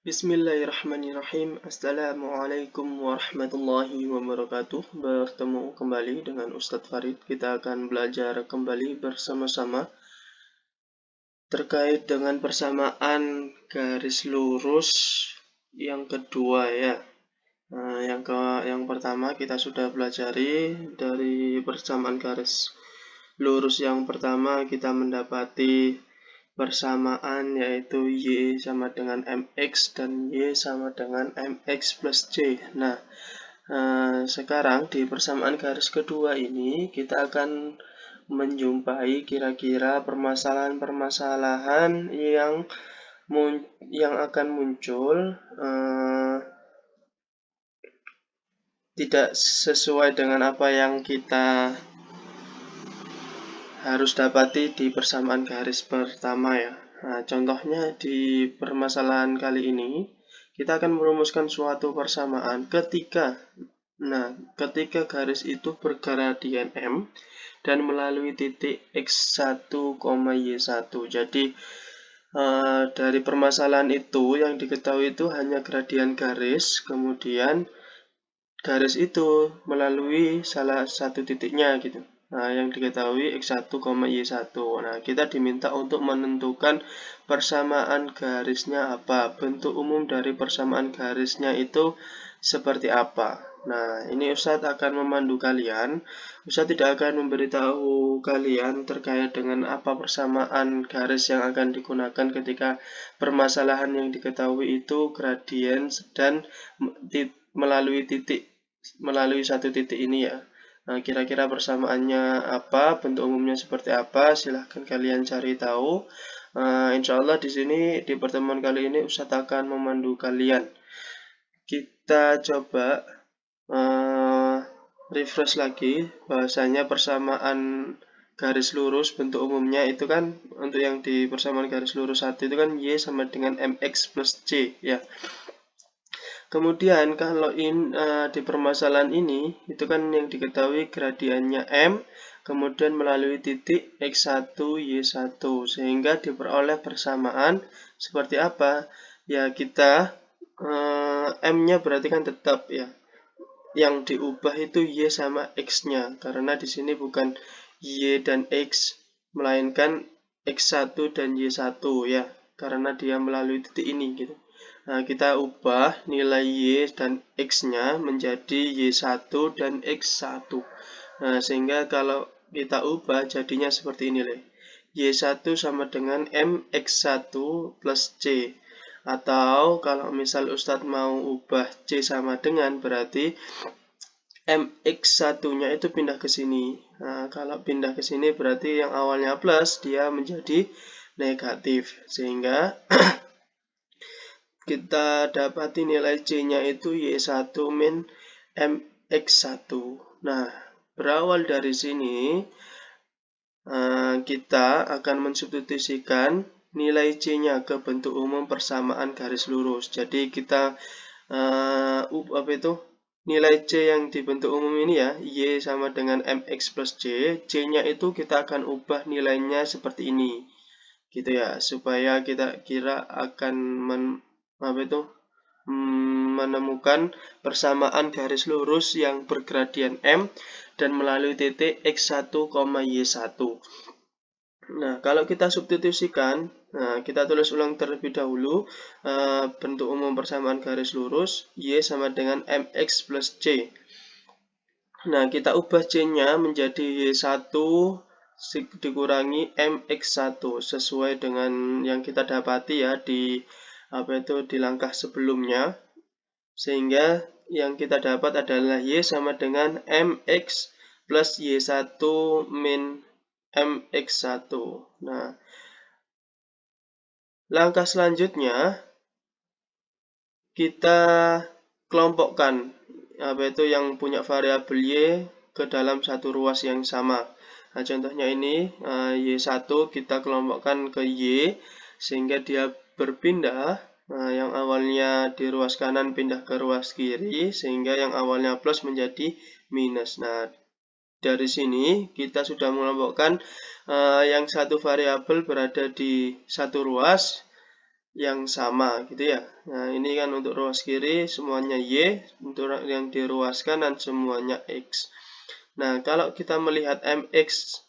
Bismillahirrahmanirrahim. Assalamualaikum warahmatullahi wabarakatuh. Bertemu kembali dengan Ustadz Farid. Kita akan belajar kembali bersama-sama terkait dengan persamaan garis lurus yang kedua ya. Yang pertama kita sudah pelajari dari persamaan garis lurus yang pertama kita mendapati persamaan yaitu Y sama dengan MX dan Y sama dengan MX plus C. Nah, sekarang di persamaan garis kedua ini kita akan menjumpai kira-kira permasalahan-permasalahan yang akan muncul tidak sesuai dengan apa yang kita harus dapati di persamaan garis pertama ya. Nah, contohnya di permasalahan kali ini kita akan merumuskan suatu persamaan ketika garis itu bergradien M dan melalui titik X1, Y1. Jadi dari permasalahan itu yang diketahui itu hanya gradien garis, kemudian garis itu melalui salah satu titiknya gitu. Nah, yang diketahui X1, Y1. Nah, kita diminta untuk menentukan persamaan garisnya apa. Bentuk umum dari persamaan garisnya itu seperti apa. Nah, ini Ustadz akan memandu kalian. Ustadz tidak akan memberitahu kalian terkait dengan apa persamaan garis yang akan digunakan ketika permasalahan yang diketahui itu gradien dan melalui satu titik ini ya. Nah, kira-kira persamaannya apa, bentuk umumnya seperti apa, silahkan kalian cari tahu. Insya Allah di sini di pertemuan kali ini Ustadz akan memandu kalian. Kita coba refresh lagi, bahasanya persamaan garis lurus bentuk umumnya itu kan untuk yang di persamaan garis lurus 1 itu kan Y sama dengan MX plus C ya. Kemudian kalau di permasalahan ini itu kan yang diketahui gradiennya M kemudian melalui titik X1 Y1 sehingga diperoleh persamaan seperti apa? Ya kita M-nya berarti kan tetap ya. Yang diubah itu Y sama X-nya karena di sini bukan Y dan X melainkan X1 dan Y1 ya karena dia melalui titik ini gitu. Nah, kita ubah nilai Y dan X-nya menjadi Y1 dan X1. Nah, sehingga kalau kita ubah jadinya seperti ini loh. Y1 sama dengan MX1 plus C. Atau kalau misal Ustadz mau ubah C sama dengan berarti MX1-nya itu pindah ke sini. Nah, kalau pindah ke sini berarti yang awalnya plus dia menjadi negatif. Sehingga kita dapati nilai C-nya itu Y1 min MX1. Nah, berawal dari sini kita akan mensubstitusikan nilai C-nya ke bentuk umum persamaan garis lurus. Jadi kita nilai C yang di bentuk umum ini ya, Y sama dengan MX plus C, C-nya itu kita akan ubah nilainya seperti ini. Gitu ya, supaya kita kira akan menemukan persamaan garis lurus yang bergradien M dan melalui titik X1, Y1. Nah, kalau kita substitusikan, kita tulis ulang terlebih dahulu bentuk umum persamaan garis lurus Y sama dengan MX plus C. Nah, kita ubah C-nya menjadi Y1 dikurangi MX1 sesuai dengan yang kita dapati ya di langkah sebelumnya. Sehingga yang kita dapat adalah Y sama dengan MX plus Y1 min MX1. Nah, langkah selanjutnya kita kelompokkan yang punya variabel Y ke dalam satu ruas yang sama. Nah, contohnya ini Y1 kita kelompokkan ke Y sehingga dia berpindah. Nah, yang awalnya di ruas kanan pindah ke ruas kiri sehingga yang awalnya plus menjadi minus. Nah, dari sini kita sudah mengelompokkan yang satu variabel berada di satu ruas yang sama gitu ya. Nah, ini kan untuk ruas kiri semuanya Y, untuk yang diruas kanan semuanya X. Nah, kalau kita melihat MX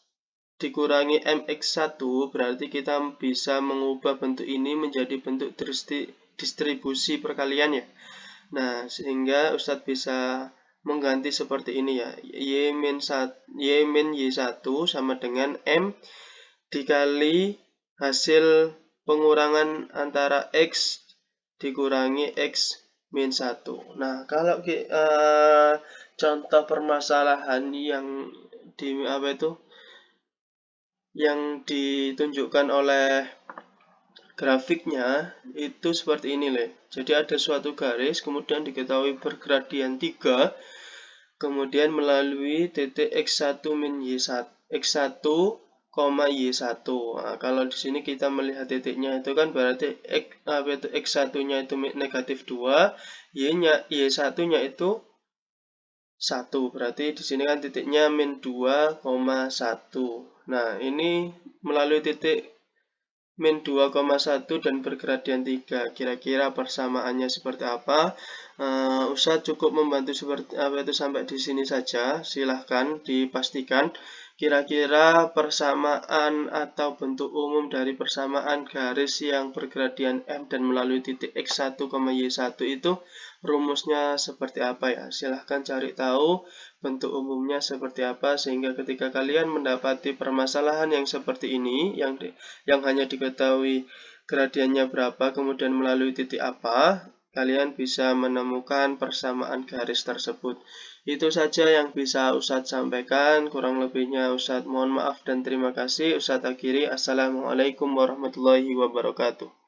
dikurangi MX1 berarti kita bisa mengubah bentuk ini menjadi bentuk distribusi perkalian ya. Nah, sehingga Ustadz bisa mengganti seperti ini ya. Y-Y1 sama dengan M dikali hasil pengurangan antara X dikurangi X min 1. Nah, kalau contoh permasalahan yang ditunjukkan oleh grafiknya itu seperti ini loh. Jadi ada suatu garis kemudian diketahui bergradian 3 kemudian melalui titik X1 min Y1 X1, Y1. Nah, kalau di sini kita melihat titiknya itu kan berarti X1-nya itu negatif 2, Y1-nya itu 1. Berarti di sini kan titiknya min 2,1. Nah, ini melalui titik min 2,1 dan bergradian 3. Kira-kira persamaannya seperti apa? Ustadz cukup membantu seperti apa itu sampai di sini saja. Silahkan dipastikan kira-kira persamaan atau bentuk umum dari persamaan garis yang bergradian M dan melalui titik X1, Y1 itu rumusnya seperti apa ya? Silahkan cari tahu bentuk umumnya seperti apa sehingga ketika kalian mendapati permasalahan yang seperti ini yang hanya diketahui gradiennya berapa kemudian melalui titik apa, kalian bisa menemukan persamaan garis tersebut. Itu saja yang bisa Ustadz sampaikan, kurang lebihnya Ustadz mohon maaf dan terima kasih. Ustadz akhiri, Assalamualaikum warahmatullahi wabarakatuh.